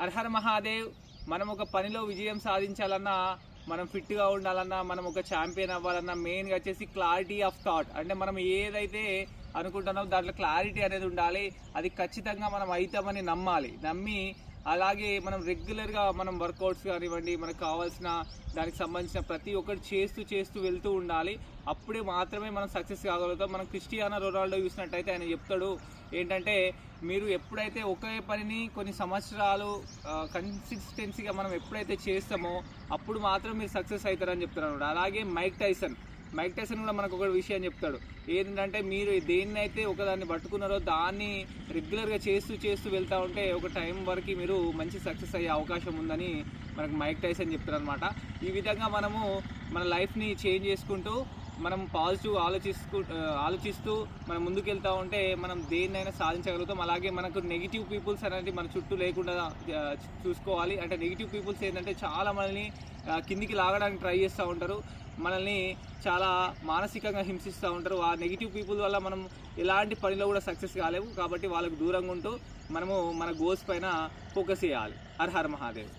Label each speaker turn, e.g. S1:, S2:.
S1: Her Mahadev. మనం ఒక పనిలో విజయం సాధించాలన్నా, మనం ఫిట్గా ఉండాలన్నా, మనం ఒక ఛాంపియన్ అవ్వాలన్నా మెయిన్గా వచ్చేసి క్లారిటీ ఆఫ్ థాట్. అంటే మనం ఏదైతే అనుకుంటున్నామో దాంట్లో క్లారిటీ అనేది ఉండాలి. అది ఖచ్చితంగా మనం అవుతామని నమ్మి అలాగే మనం రెగ్యులర్గా మనం వర్కౌట్స్ కానివ్వండి, మనకు కావాల్సిన దానికి సంబంధించిన ప్రతి ఒక్కటి చేస్తూ వెళ్తూ ఉండాలి. అప్పుడే మాత్రమే మనం సక్సెస్ కాగలుగుతాం. మనం క్రిస్టియానో రొనాల్డో చూసినట్టయితే ఆయన చెప్తాడు ఏంటంటే, మీరు ఎప్పుడైతే ఒకే పనిని కొన్ని సంవత్సరాలు కన్సిస్టెన్సీగా మనం ఎప్పుడైతే చేస్తామో అప్పుడు మాత్రం మీరు సక్సెస్ అవుతారని చెప్తున్నాడు. అలాగే మైక్ టైసన్ కూడా మనకు ఒక విషయం చెప్తాడు. ఏంటంటే, మీరు దేన్నైతే ఒకదాన్ని పట్టుకున్నారో దాన్ని రెగ్యులర్గా చేస్తూ వెళ్తూ ఉంటే ఒక టైం వరకు మీరు మంచి సక్సెస్ అయ్యే అవకాశం ఉందని మనకు మైక్ టైసన్ చెప్తారు అనమాట. ఈ విధంగా మనము మన లైఫ్ని చేంజ్ చేసుకుంటూ మనం పాజిటివ్ ఆలోచిస్తూ మనం ముందుకెళ్తూ ఉంటే మనం దేన్నైనా సాధించగలుగుతాం. అలాగే మనకు నెగిటివ్ పీపుల్స్ అనేది మన చుట్టూ లేకుండా చూసుకోవాలి. అంటే నెగిటివ్ పీపుల్స్ ఏంటంటే చాలా మనల్ని కిందికి లాగడానికి ట్రై చేస్తూ ఉంటారు, మనల్ని చాలా మానసికంగా హింసిస్తూ ఉంటారు. ఆ నెగిటివ్ పీపుల్ వల్ల మనం ఎలాంటి పనిలో కూడా సక్సెస్ కాలేము. కాబట్టి వాళ్ళకు దూరంగా ఉంటూ మనము మన గోల్స్ పైన ఫోకస్ చేయాలి. Her her Mahadev.